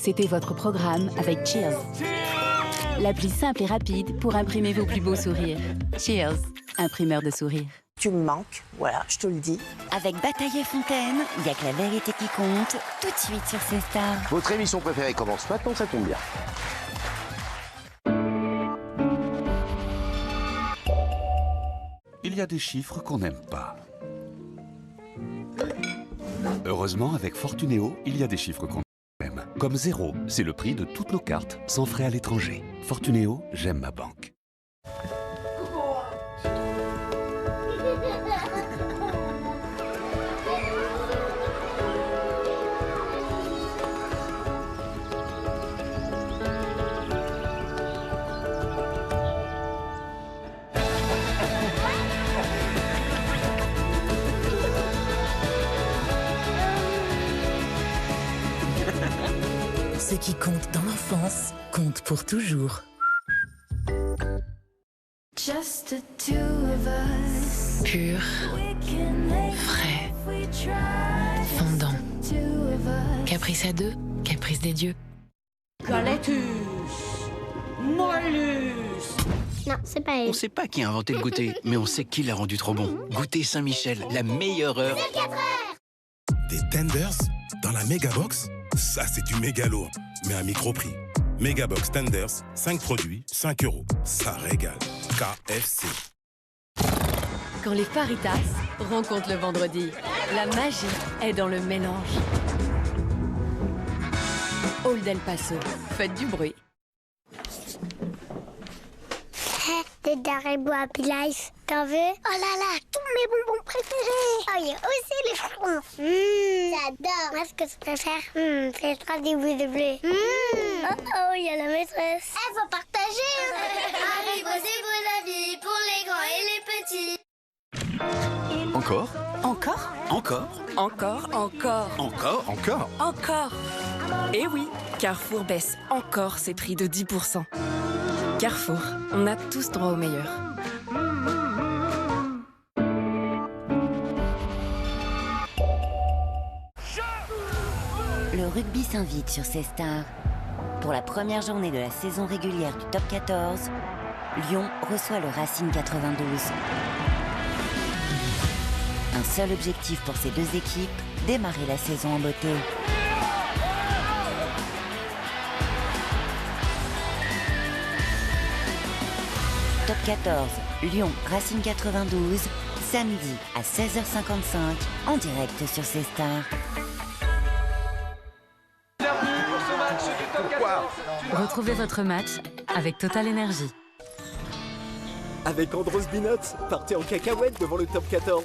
C'était votre programme avec Cheers. L'appli simple et rapide pour imprimer vos plus beaux sourires. Cheers, imprimeur de sourires. Tu me manques, voilà, je te le dis. Avec Bataille et Fontaine, il n'y a que la vérité qui compte, tout de suite sur C-Star. Votre émission préférée commence maintenant, ça tombe bien. Il y a des chiffres qu'on n'aime pas. Heureusement, avec Fortunéo, il y a des chiffres qu'on aime. Comme 0, c'est le prix de toutes nos cartes, sans frais à l'étranger. Fortunéo, j'aime ma banque. Ce qui compte dans l'enfance compte pour toujours. Pur, frais, fondant. Caprice à deux, caprice des dieux. Galetus, moellus. Non, c'est pas elle. On sait pas qui a inventé le goûter, mais on sait qui l'a rendu trop bon. Goûter Saint-Michel, la meilleure heure. Des tenders dans la Megabox, ça c'est du méga lourd, mais à micro-prix. Megabox Tenders, 5 produits, 5 €. Ça régale. KFC. Quand les Faritas rencontrent le vendredi, la magie est dans le mélange. Hall del Paso, faites du bruit. Des Haribo Happy Life. T'en veux? Oh là là, tous mes bonbons préférés. Oh, il y a aussi les frons. J'adore. Moi, ce que je préfère, c'est trop des bouts de bleu. Oh, il y a la maîtresse. Elle faut partager. Haribo, c'est beau la vie pour les grands et les petits. Encore? Encore? Encore? Encore, encore, Encore? Encore? encore. Et oui, Carrefour baisse encore ses prix de 10%. Carrefour, on a tous droit au meilleur. Le rugby s'invite sur C-Star. Pour la première journée de la saison régulière du Top 14, Lyon reçoit le Racing 92. Un seul objectif pour ces deux équipes, démarrer la saison en beauté. Top 14, Lyon Racing 92, samedi à 16h55, en direct sur C-Star. Retrouvez votre match avec Total Energy. Avec Andros Binots, partez en cacahuète devant le Top 14.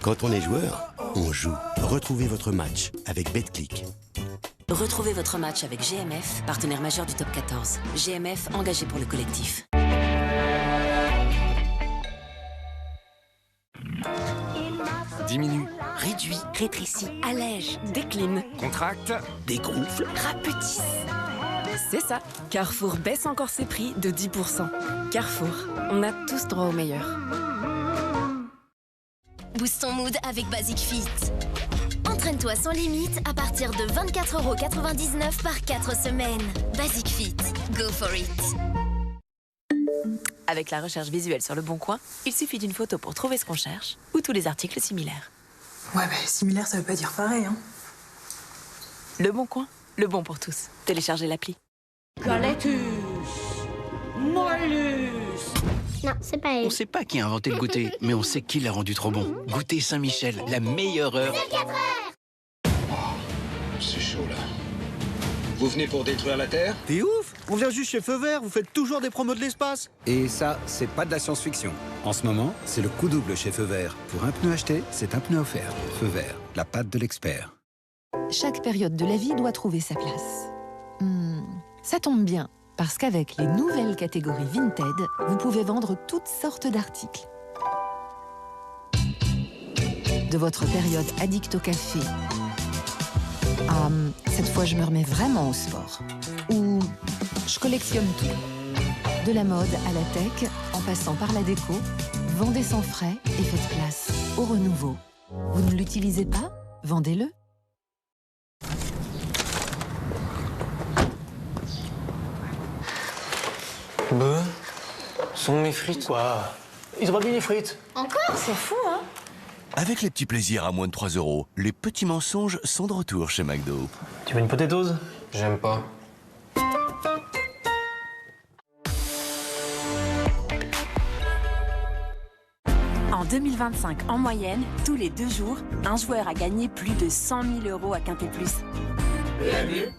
Quand on est joueur, on joue. Retrouvez votre match avec BetClick. Retrouvez votre match avec GMF, partenaire majeur du Top 14. GMF, engagé pour le collectif. Diminue. Réduit, rétrécit, allège, Décline, Contracte. Dégonfle. rapetisse. c'est ça. Carrefour baisse encore ses prix de 10%. Carrefour, on a tous droit au meilleur. Boost ton mood avec Basic Fit. Entraîne-toi sans limite à partir de 24,99 € par 4 semaines. Basic Fit, go for it. Avec la recherche visuelle sur Le Bon Coin, il suffit d'une photo pour trouver ce qu'on cherche ou tous les articles similaires. Ouais, mais similaire, ça veut pas dire pareil, hein. Le Bon Coin, le bon pour tous. Téléchargez l'appli. Galetus, moellus. Non, c'est pas elle. On sait pas qui a inventé le goûter, mais on sait qui l'a rendu trop bon. Goûter Saint-Michel, la meilleure heure. C'est chaud là. Vous venez pour détruire la Terre? T'es ouf! On vient juste chez Feu Vert, vous faites toujours des promos de l'espace. Et ça, c'est pas de la science-fiction. En ce moment, c'est le coup double chez Feu Vert. Pour un pneu acheté, c'est un pneu offert. Feu Vert, la patte de l'expert. Chaque période de la vie doit trouver sa place. Ça tombe bien, parce qu'avec les nouvelles catégories Vinted, vous pouvez vendre toutes sortes d'articles. De votre période addict au café, à cette fois je me remets vraiment au sport, ou je collectionne tout. De la mode à la tech, en passant par la déco, vendez sans frais et faites place au renouveau. Vous ne l'utilisez pas? Vendez-le. Bah, sont mes frites. Quoi? Ils ont pas mis les frites. Encore? C'est fou, hein? Avec les petits plaisirs à moins de 3 €, les petits mensonges sont de retour chez McDo. Tu veux une potatoes? J'aime pas. En 2025, en moyenne, tous les 2 jours, un joueur a gagné plus de 100 000 € à Quintet Plus. Bienvenue.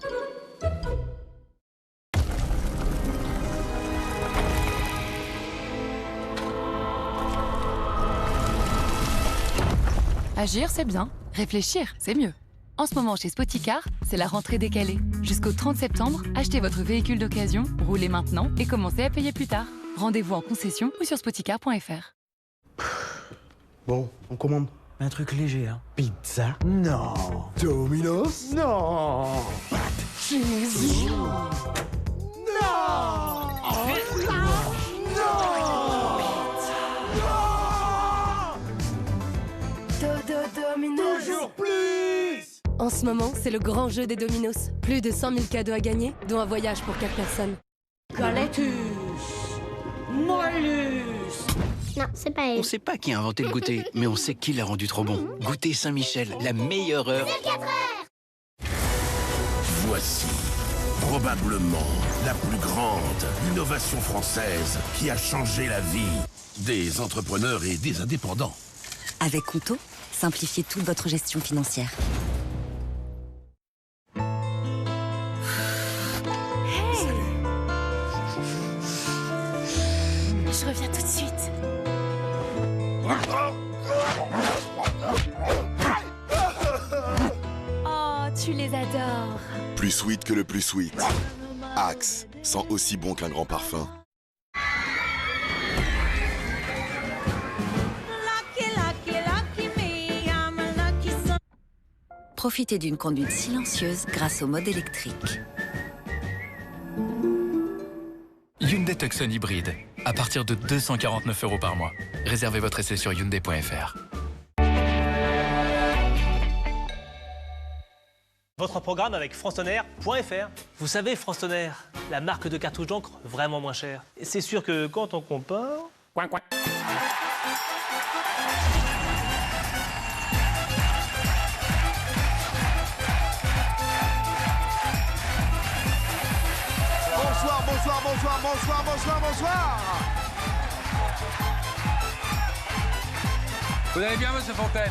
Agir, c'est bien. Réfléchir, c'est mieux. En ce moment, chez Spoticar, c'est la rentrée décalée. Jusqu'au 30 septembre, achetez votre véhicule d'occasion, roulez maintenant et commencez à payer plus tard. Rendez-vous en concession ou sur spoticar.fr. Bon, on commande. Un truc léger, hein. Pizza? Non. Domino's? Non. Cheese? Non. Domino's. Toujours plus. En ce moment, c'est le grand jeu des Dominos. Plus de 100 000 cadeaux à gagner, dont un voyage pour 4 personnes. Galetus. Moellus. Non, c'est pas elle. On sait pas qui a inventé le goûter, mais on sait qui l'a rendu trop bon. Goûter Saint-Michel, la meilleure heure. C'est 4 heures. Voici probablement la plus grande innovation française qui a changé la vie des entrepreneurs et des indépendants. Avec Conto, simplifiez toute votre gestion financière. Je reviens tout de suite. Oh, tu les adores. Plus sweet que le plus sweet. Axe, sent aussi bon qu'un grand parfum. Profitez d'une conduite silencieuse grâce au mode électrique. Hyundai Tucson hybride, à partir de 249 € par mois. Réservez votre essai sur hyundai.fr. Votre programme avec francetonnerre.fr. Vous savez, France Tonnerre, la marque de cartouches d'encre vraiment moins chère. Et c'est sûr que quand on compare... Coin, coin. Bonsoir, bonsoir, bonsoir, bonsoir, bonsoir, bonsoir. Vous allez bien, monsieur Fontaine?